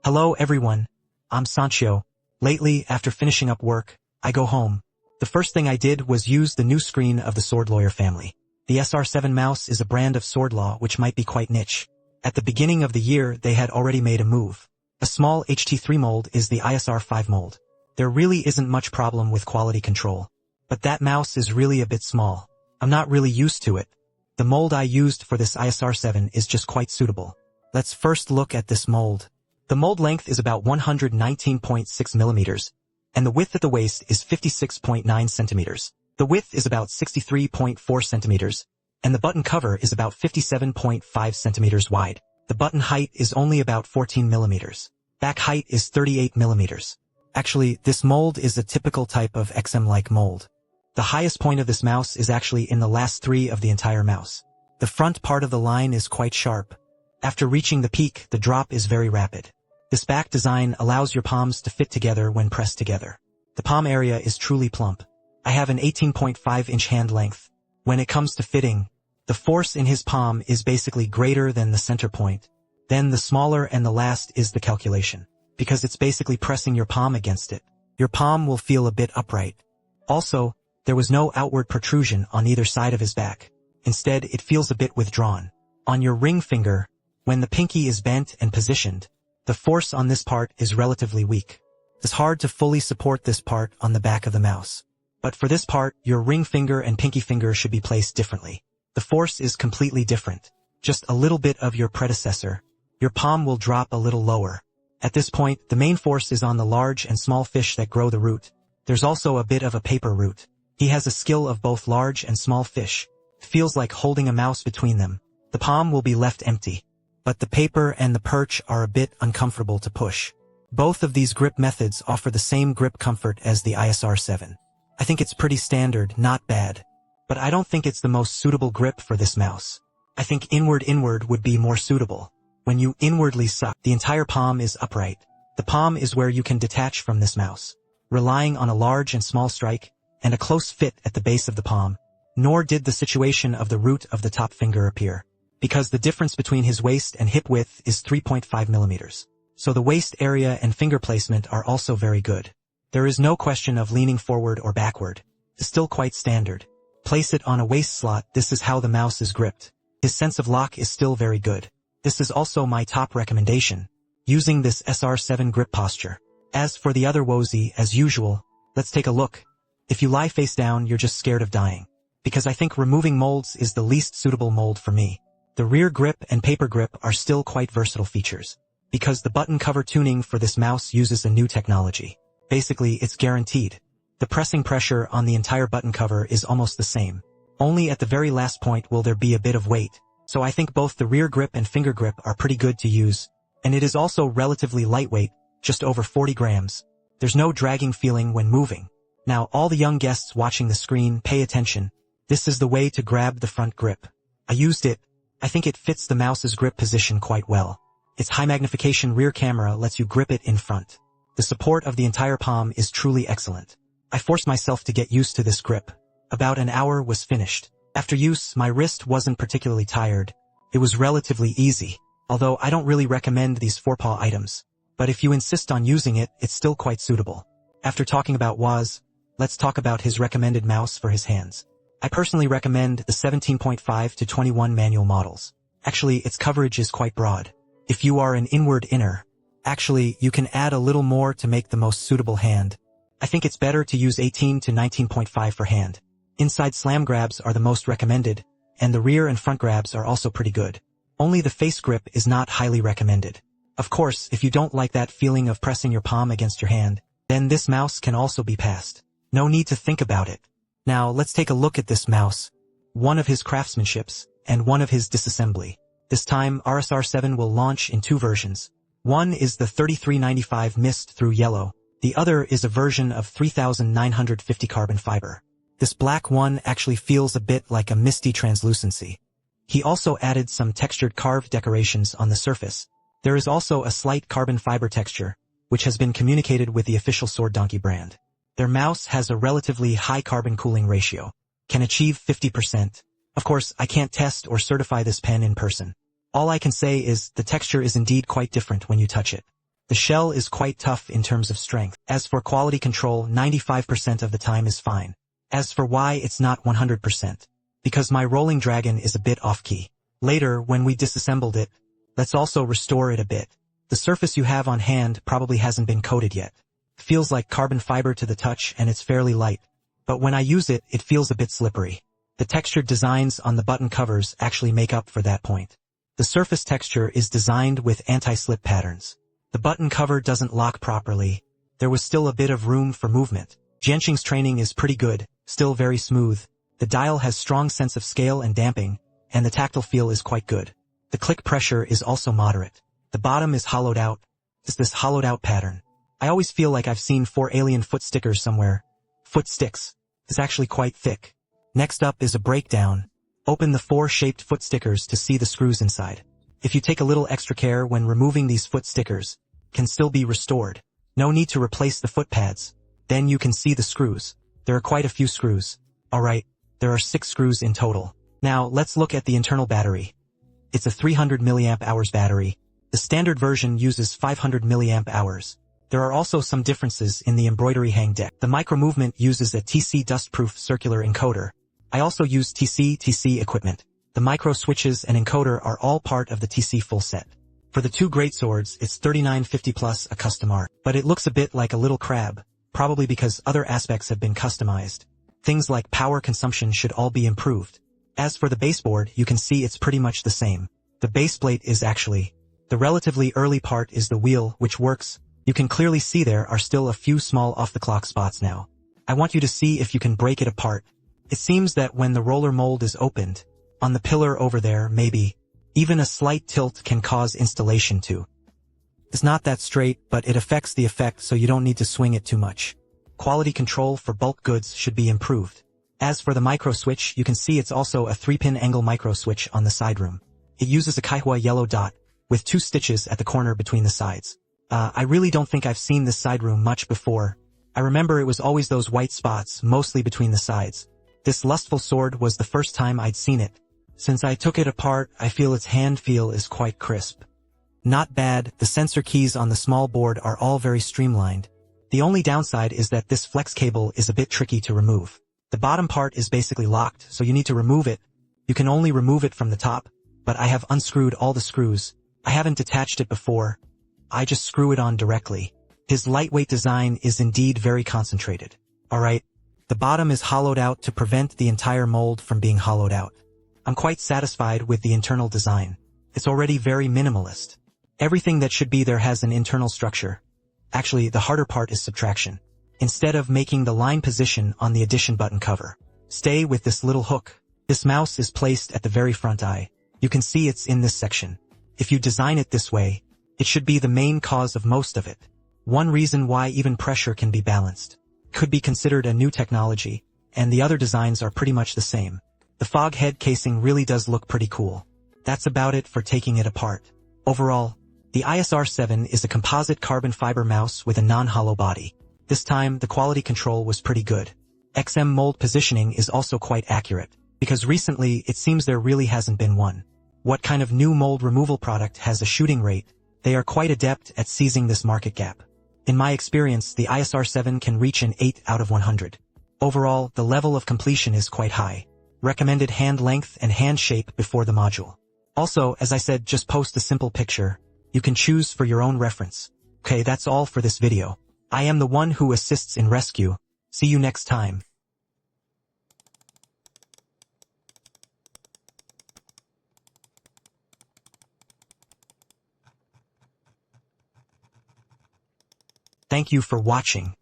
Hello everyone, I'm Sancho. Lately, after finishing up work, I go home. The first thing I did was use the new screen of the Sword Lawyer family. The SR7 mouse is a brand of sword law which might be quite niche. At the beginning of the year they had already made a move. A small HT3 mold is the ISR5 mold. There really isn't much problem with quality control. But that mouse is really a bit small. I'm not really used to it. The mold I used for this ISR7 is just quite suitable. Let's first look at this mold. The mold length is about 119.6 millimeters, and the width at the waist is 56.9 centimeters. The width is about 63.4 centimeters, and the button cover is about 57.5 centimeters wide. The button height is only about 14 millimeters. Back height is 38 millimeters. Actually, this mold is a typical type of XM-like mold. The highest point of this mouse is actually in the last three of the entire mouse. The front part of the line is quite sharp. After reaching the peak, the drop is very rapid. This back design allows your palms to fit together when pressed together. The palm area is truly plump. I have an 18.5-inch hand length. When it comes to fitting, the force in his palm is basically greater than the center point. Then the smaller and the last is the calculation. Because it's basically pressing your palm against it. Your palm will feel a bit upright. Also, there was no outward protrusion on either side of his back. Instead, it feels a bit withdrawn. On your ring finger, when the pinky is bent and positioned, the force on this part is relatively weak. It's hard to fully support this part on the back of the mouse. But for this part, your ring finger and pinky finger should be placed differently. The force is completely different. Just a little bit of your predecessor. Your palm will drop a little lower. At this point, the main force is on the large and small fish that grow the root. There's also a bit of a paper root. He has a skill of both large and small fish. It feels like holding a mouse between them. The palm will be left empty. But the paper and the perch are a bit uncomfortable to push. Both of these grip methods offer the same grip comfort as the ISR7. I think it's pretty standard, not bad. But I don't think it's the most suitable grip for this mouse. I think inward would be more suitable. When you inwardly suck, the entire palm is upright. The palm is where you can detach from this mouse, relying on a large and small strike, and a close fit at the base of the palm. Nor did the situation of the root of the top finger appear, because the difference between his waist and hip width is 3.5 millimeters. So the waist area and finger placement are also very good. There is no question of leaning forward or backward. It's still quite standard. Place it on a waist slot, this is how the mouse is gripped. His sense of lock is still very good. This is also my top recommendation, using this SR7 grip posture. As for the other Wozy, as usual, let's take a look. If you lie face down, you're just scared of dying. Because I think removing molds is the least suitable mold for me. The rear grip and paper grip are still quite versatile features. Because the button cover tuning for this mouse uses a new technology. Basically, it's guaranteed. The pressing pressure on the entire button cover is almost the same. Only at the very last point will there be a bit of weight. So I think both the rear grip and finger grip are pretty good to use. And it is also relatively lightweight, just over 40 grams. There's no dragging feeling when moving. Now all the young guests watching the screen, pay attention. This is the way to grab the front grip. I used it. I think it fits the mouse's grip position quite well. Its high magnification rear camera lets you grip it in front. The support of the entire palm is truly excellent. I forced myself to get used to this grip. About an hour was finished. After use, my wrist wasn't particularly tired. It was relatively easy, although I don't really recommend these forepaw items. But if you insist on using it, it's still quite suitable. After talking about Woz, let's talk about his recommended mouse for his hands. I personally recommend the 17.5 to 21 manual models. Actually, its coverage is quite broad. If you are an inward inner, actually, you can add a little more to make the most suitable hand. I think it's better to use 18 to 19.5 for hand. Inside slam grabs are the most recommended, and the rear and front grabs are also pretty good. Only the face grip is not highly recommended. Of course, if you don't like that feeling of pressing your palm against your hand, then this mouse can also be passed. No need to think about it. Now let's take a look at this mouse. One of his craftsmanships, and one of his disassembly. This time, RSR7 will launch in two versions. One is the 3395 mist through yellow. The other is a version of 3950 carbon fiber. This black one actually feels a bit like a misty translucency. He also added some textured carved decorations on the surface. There is also a slight carbon fiber texture, which has been communicated with the official Sword Donkey brand. Their mouse has a relatively high carbon cooling ratio, can achieve 50%. Of course, I can't test or certify this pen in person. All I can say is the texture is indeed quite different when you touch it. The shell is quite tough in terms of strength. As for quality control, 95% of the time is fine. As for why it's not 100%. Because my rolling dragon is a bit off-key. Later, when we disassembled it, let's also restore it a bit. The surface you have on hand probably hasn't been coated yet. Feels like carbon fiber to the touch and it's fairly light. But when I use it, it feels a bit slippery. The textured designs on the button covers actually make up for that point. The surface texture is designed with anti-slip patterns. The button cover doesn't lock properly. There was still a bit of room for movement. Jianqing's training is pretty good, still very smooth. The dial has strong sense of scale and damping, and the tactile feel is quite good. The click pressure is also moderate. The bottom is hollowed out. It's this hollowed out pattern. I always feel like I've seen 4 alien foot stickers somewhere. Foot sticks. It's actually quite thick. Next up is a breakdown. Open the 4 shaped foot stickers to see the screws inside. If you take a little extra care when removing these foot stickers, can still be restored. No need to replace the foot pads. Then you can see the screws. There are quite a few screws. Alright, there are 6 screws in total. Now let's look at the internal battery. It's a 300 mAh battery. The standard version uses 500 mAh. There are also some differences in the embroidery hang deck. The micro movement uses a TC dustproof circular encoder. I also use TC equipment. The micro switches and encoder are all part of the TC full set. For the 2 greatswords, it's 3950 plus a custom art. But it looks a bit like a little crab, probably because other aspects have been customized. Things like power consumption should all be improved. As for the baseboard, you can see it's pretty much the same. The baseplate is actually. The relatively early part is the wheel, which works. You can clearly see there are still a few small off-the-clock spots now. I want you to see if you can break it apart. It seems that when the roller mold is opened, on the pillar over there, maybe, even a slight tilt can cause installation too. It's not that straight, but it affects the effect so you don't need to swing it too much. Quality control for bulk goods should be improved. As for the micro switch, you can see it's also a 3-pin angle micro switch on the side room. It uses a Kaihua yellow dot, with 2 stitches at the corner between the sides. I really don't think I've seen this side room much before. I remember it was always those white spots, mostly between the sides. This lustful sword was the first time I'd seen it. Since I took it apart, I feel its hand feel is quite crisp. Not bad, the sensor keys on the small board are all very streamlined. The only downside is that this flex cable is a bit tricky to remove. The bottom part is basically locked, so you need to remove it. You can only remove it from the top, but I have unscrewed all the screws. I haven't detached it before. I just screw it on directly. His lightweight design is indeed very concentrated. Alright, the bottom is hollowed out to prevent the entire mold from being hollowed out. I'm quite satisfied with the internal design. It's already very minimalist. Everything that should be there has an internal structure. Actually, the harder part is subtraction. Instead of making the line position on the addition button cover, stay with this little hook. This mouse is placed at the very front eye. You can see it's in this section. If you design it this way, it should be the main cause of most of it. One reason why even pressure can be balanced. Could be considered a new technology, and the other designs are pretty much the same. The fog head casing really does look pretty cool. That's about it for taking it apart. Overall, the ISR7 is a composite carbon fiber mouse with a non-hollow body. This time, the quality control was pretty good. XM mold positioning is also quite accurate, because recently it seems there really hasn't been one. What kind of new mold removal product has a shooting rate? They are quite adept at seizing this market gap. In my experience, the ISR7 can reach an 8 out of 100. Overall, the level of completion is quite high. Recommended hand length and hand shape before the module. Also, as I said, just post a simple picture. You can choose for your own reference. Okay, that's all for this video. I am the one who assists in rescue. See you next time. Thank you for watching.